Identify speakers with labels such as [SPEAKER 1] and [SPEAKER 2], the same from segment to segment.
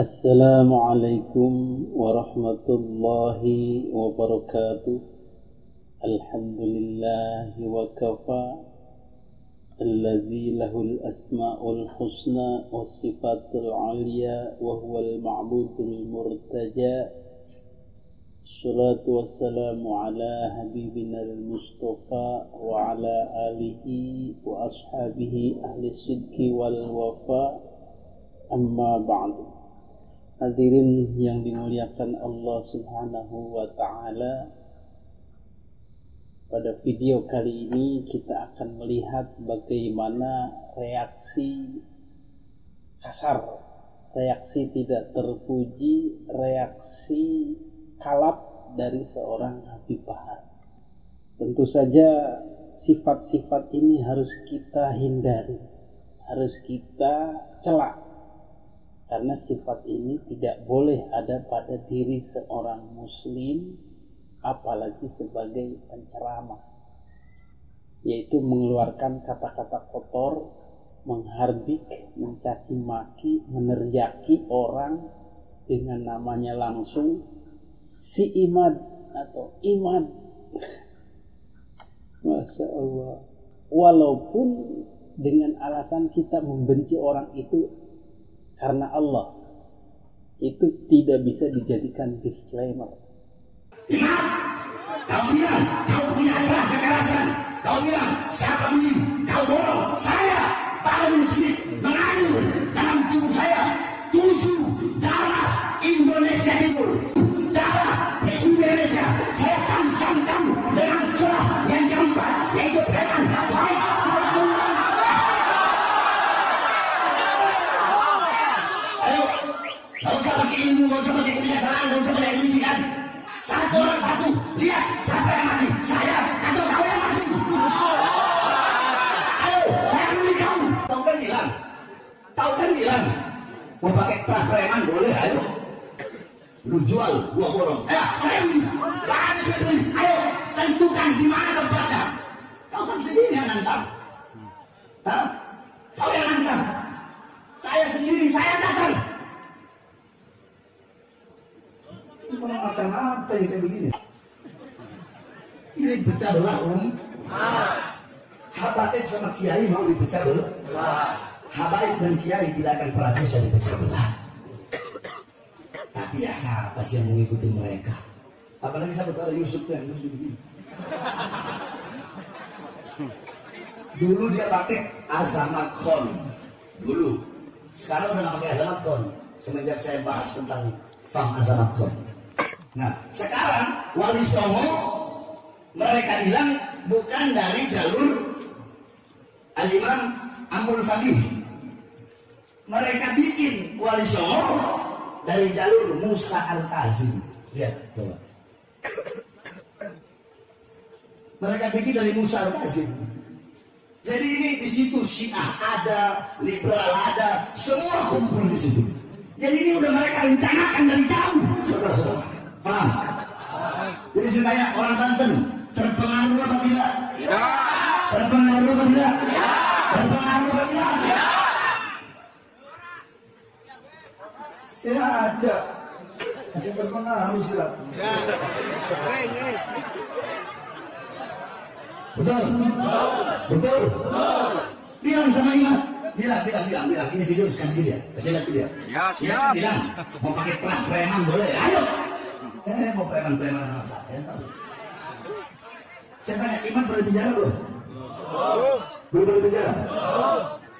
[SPEAKER 1] Assalamualaikum warahmatullahi wabarakatuh. Alhamdulillahi wa kafa, alladzi lahul asma'ul husna was sifatul aliyah wa huwal ma'budul murtaja. Assalatu wassalamu ala habibina al-mustafa wa ala alihi wa ashabihi ahli sidqi wal wafa. Amma ba'du. Hadirin yang dimuliakan Allah Subhanahu wa ta'ala, pada video kali ini kita akan melihat bagaimana reaksi kasar, reaksi tidak terpuji, reaksi kalap dari seorang Habib Bahar. Tentu saja sifat-sifat ini harus kita hindari, harus kita celak, karena sifat ini tidak boleh ada pada diri seorang muslim, apalagi sebagai penceramah, yaitu mengeluarkan kata-kata kotor, menghardik, mencaci maki, meneriaki orang dengan namanya langsung, si Imad atau Imad. Masya Allah. Walaupun dengan alasan kita membenci orang itu karena Allah, itu tidak bisa dijadikan disclaimer.
[SPEAKER 2] Imam, kau bilang kau punya darah kekerasan, kau bilang siapa bunyi, kau dorong saya Pak Muslim mengadu dalam tubuh saya 7 darah Indonesia Timur, darah Indonesia. Saya tantang kamu dengan celah yang keempat, yaitu preman. Gak usah pakai ilmu, gak usah pakai kebiasaan, gak usah pakai rincian. Satu orang satu, lihat siapa yang mati, saya atau kau yang mati. Ayo, saya milih kamu. Kau kan bilang mau pakai tas preman boleh, ayo. Lu jual, gua borong. Saya beli, harus beli. Ayo, tentukan di mana tempatnya. Kau kan sendiri yang nantang. Kau yang nantang. Saya sendiri, saya datang. Macam apa ini kayak begini? Ini pecah belah Habaib sama kiai mau dipecah belah. Habaib dan kiai tidak akan pernah bisa dipecah belah. Tapi ya siapa sih yang mengikuti mereka? Apalagi sahabat ada Yusuf yang begini. Dulu dia pakai Azamat Khon. Dulu. Sekarang udah nggak pakai Azamat Khon. Semenjak saya bahas tentang Fam Azamat Khon. Nah, sekarang Wali Songo mereka bilang bukan dari jalur Al-Imam Amul Faqih. Mereka bikin Wali Songo dari jalur Musa Al-Kazim. Lihat, coba. Mereka bikin dari Musa Al-Kazim. Jadi ini di situ Syiah ada, liberal ada, semua kumpul di situ. Jadi ini udah mereka rencanakan dari jauh, saudara-saudara. Paham? Jadi saya tanya orang Banten, terpengaruh apa tidak? Ya. Terpengaruh apa tidak? Ya. Terpengaruh apa tidak? Ya. Ya aja terpengaruh sih. Ya. Betul? Betul? Bilang sama Imam. Bilang. Ini video kasih dia. Kasih lihat dia. Ya, siap. Bilang, mau pakai preman boleh? Ayo. Mau preman-preman anak saya. Saya tanya, Iman boleh penjara belum? Belum boleh penjara?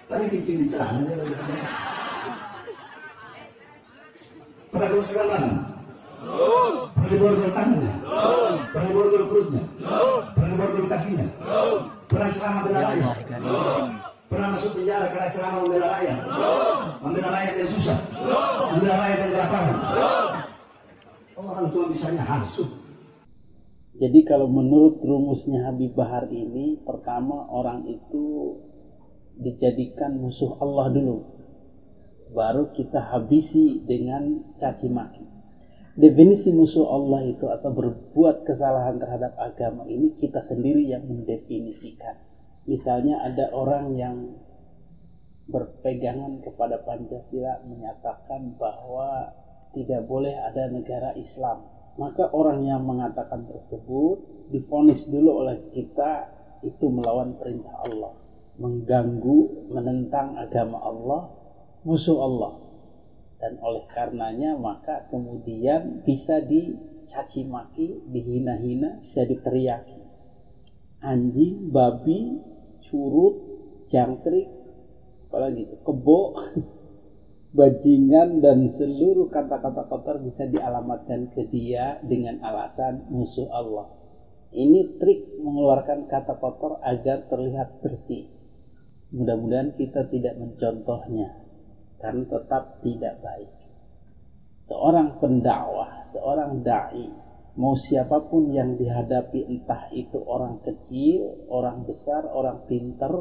[SPEAKER 2] Tadi kencing di celana. Pernah keluar sekarang? Pernah diborgol tangannya? Pernah diborgol perutnya? Pernah diborgol kakinya? Pernah ceramah bela rakyat? Pernah masuk penjara karena ceramah membela rakyat? Membela rakyat yang susah? Membela rakyat yang kelaparan? Orang tua bisanya hasut.
[SPEAKER 1] Jadi kalau menurut rumusnya Habib Bahar ini, pertama orang itu dijadikan musuh Allah dulu, baru kita habisi dengan caci maki. Definisi musuh Allah itu atau berbuat kesalahan terhadap agama ini kita sendiri yang mendefinisikan. Misalnya ada orang yang berpegangan kepada Pancasila menyatakan bahwa tidak boleh ada negara Islam. Maka orang yang mengatakan tersebut divonis dulu oleh kita itu melawan perintah Allah, mengganggu, menentang agama Allah, musuh Allah. Dan oleh karenanya maka kemudian bisa dicaci maki, dihina-hina, bisa diteriaki. Anjing, babi, curut, jangkrik, apalagi itu, kebo, bajingan, dan seluruh kata-kata kotor bisa dialamatkan ke dia dengan alasan musuh Allah. Ini trik mengeluarkan kata kotor agar terlihat bersih. Mudah-mudahan kita tidak mencontohnya, karena tetap tidak baik. Seorang pendakwah, seorang da'i, mau siapapun yang dihadapi, entah itu orang kecil, orang besar, orang pintar,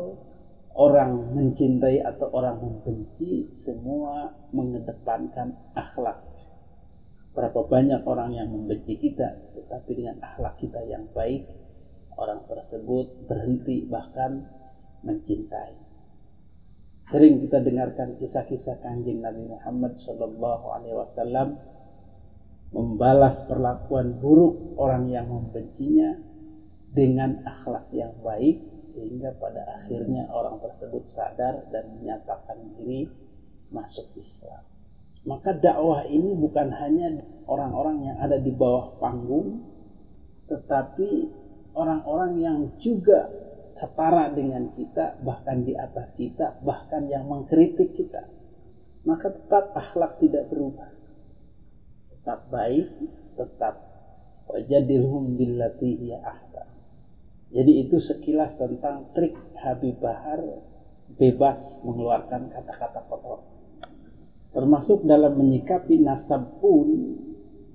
[SPEAKER 1] orang mencintai atau orang membenci, semua mengedepankan akhlak. Berapa banyak orang yang membenci kita, tetapi dengan akhlak kita yang baik, orang tersebut berhenti bahkan mencintai. Sering kita dengarkan kisah-kisah Kanjeng Nabi Muhammad SAW membalas perlakuan buruk orang yang membencinya dengan akhlak yang baik, sehingga pada akhirnya orang tersebut sadar dan menyatakan diri masuk Islam. Maka dakwah ini bukan hanya orang-orang yang ada di bawah panggung, tetapi orang-orang yang juga setara dengan kita, bahkan di atas kita, bahkan yang mengkritik kita. Maka tetap akhlak tidak berubah, tetap baik, tetap wajadilhum billati hiya ahsan. Jadi itu sekilas tentang trik Habib Bahar bebas mengeluarkan kata-kata kotor. Termasuk dalam menyikapi nasab pun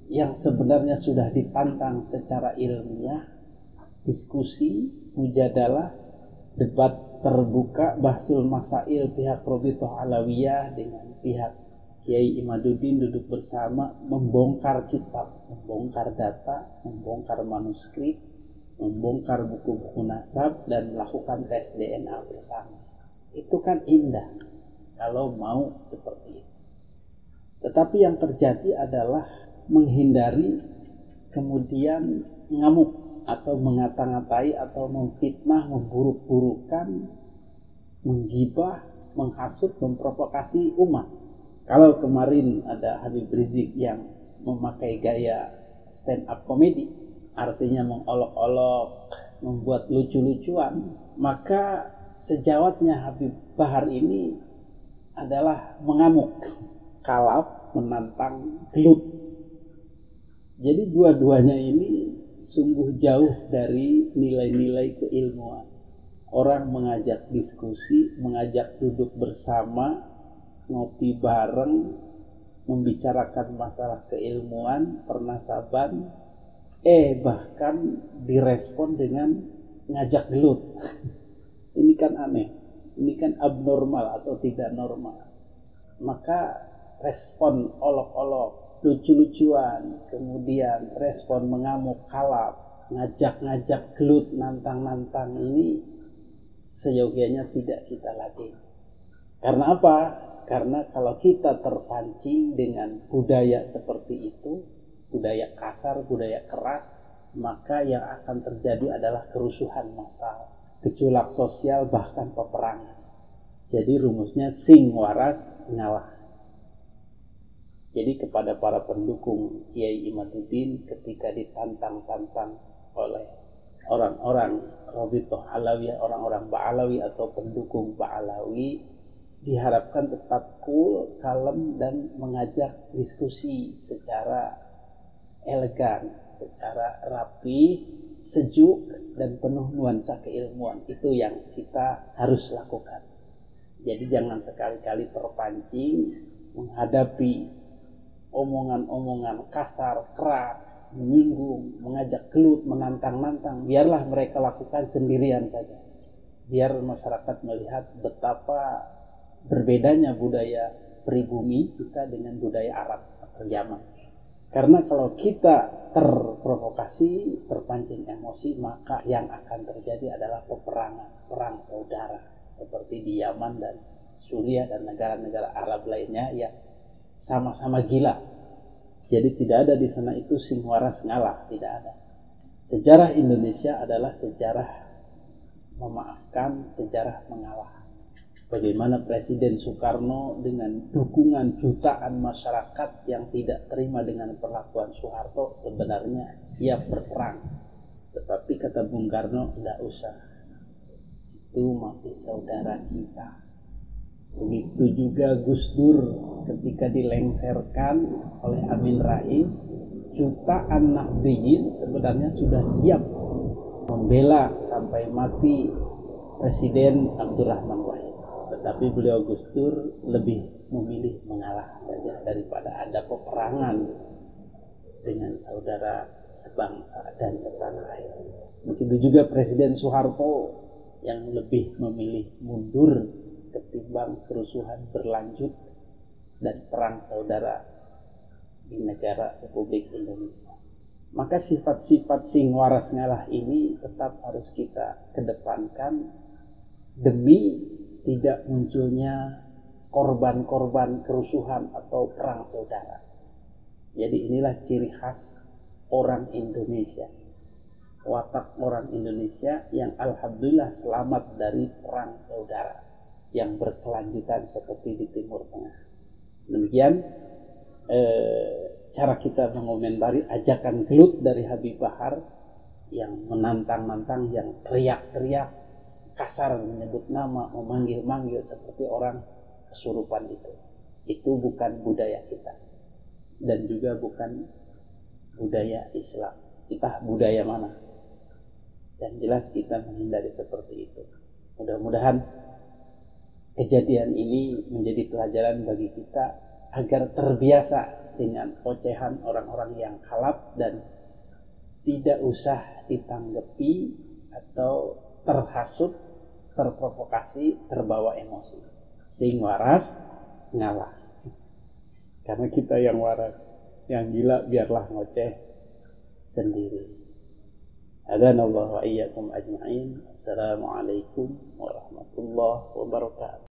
[SPEAKER 1] yang sebenarnya sudah ditantang secara ilmiah, diskusi, mujadalah, debat terbuka, bahsul masail pihak Rabithah Alawiyah dengan pihak Kiai Imaduddin duduk bersama, membongkar kitab, membongkar data, membongkar manuskrip, membongkar buku-buku nasab, dan melakukan tes DNA bersama. Itu kan indah kalau mau seperti itu. Tetapi yang terjadi adalah menghindari, kemudian ngamuk atau mengata-ngatai atau memfitnah, memburuk-burukan, menggibah, menghasut, memprovokasi umat. Kalau kemarin ada Habib Rizik yang memakai gaya stand up comedy, artinya mengolok-olok, membuat lucu-lucuan, maka sejawatnya Habib Bahar ini adalah mengamuk, kalap, menantang, gelut. Jadi dua-duanya ini sungguh jauh dari nilai-nilai keilmuan. Orang mengajak diskusi, mengajak duduk bersama, ngopi bareng, membicarakan masalah keilmuan, pernasaban, bahkan direspon dengan ngajak gelut. Ini kan aneh, ini kan abnormal atau tidak normal. Maka respon olok-olok, lucu-lucuan, kemudian respon mengamuk, kalap, ngajak-ngajak gelut, nantang-nantang, ini seyogianya tidak kita ladeni. Karena apa? Karena kalau kita terpancing dengan budaya seperti itu, budaya kasar, budaya keras, maka yang akan terjadi adalah kerusuhan massal, gejolak sosial, bahkan peperangan. Jadi rumusnya sing waras ngalah. Jadi kepada para pendukung Kiai Imaduddin ketika ditantang-tantang oleh orang-orang Rabithah Alawiyah, orang-orang Ba'alawi atau pendukung Ba'alawi, diharapkan tetap cool, kalem, dan mengajak diskusi secara elegan, secara rapi, sejuk, dan penuh nuansa keilmuan. Itu yang kita harus lakukan. Jadi jangan sekali-kali terpancing menghadapi omongan-omongan kasar, keras, menyinggung, mengajak gelut, menantang-nantang. Biarlah mereka lakukan sendirian saja. Biar masyarakat melihat betapa berbedanya budaya pribumi kita dengan budaya Arab atau Yaman. Karena kalau kita terprovokasi, terpancing emosi, maka yang akan terjadi adalah peperangan, perang saudara seperti di Yaman dan Suriah dan negara-negara Arab lainnya yang sama-sama gila. Jadi tidak ada di sana itu sing waras ngalah, tidak ada. Sejarah Indonesia adalah sejarah memaafkan, sejarah mengalah. Bagaimana Presiden Soekarno dengan dukungan jutaan masyarakat yang tidak terima dengan perlakuan Soeharto sebenarnya siap berperang. Tetapi kata Bung Karno, tidak usah. Itu masih saudara kita. Begitu juga Gus Dur ketika dilengsarkan oleh Amin Rais, jutaan Nahdliyin sebenarnya sudah siap membela sampai mati Presiden Abdurrahman Wahid. Tetapi beliau Gus Dur lebih memilih mengalah saja daripada ada peperangan dengan saudara sebangsa dan setanah air. Begitu juga Presiden Soeharto yang lebih memilih mundur ketimbang kerusuhan berlanjut dan perang saudara di negara Republik Indonesia. Maka sifat-sifat sing waras ngalah ini tetap harus kita kedepankan demi tidak munculnya korban-korban kerusuhan atau perang saudara. Jadi inilah ciri khas orang Indonesia, watak orang Indonesia yang alhamdulillah selamat dari perang saudara yang berkelanjutan seperti di Timur Tengah. Demikian cara kita mengomentari ajakan gelut dari Habib Bahar yang menantang-nantang, yang teriak-teriak, kasar menyebut nama, memanggil-manggil seperti orang kesurupan itu. Itu bukan budaya kita dan juga bukan budaya Islam. Kita budaya mana? Dan jelas kita menghindari seperti itu. Mudah-mudahan kejadian ini menjadi pelajaran bagi kita agar terbiasa dengan ocehan orang-orang yang kalap dan tidak usah ditanggapi atau terhasut, terprovokasi, terbawa emosi. Sing waras ngalah. Karena kita yang waras, yang gila biarlah ngoceh sendiri. Adanallahu wa iyyakum ajma'in. Assalamualaikum warahmatullahi wabarakatuh.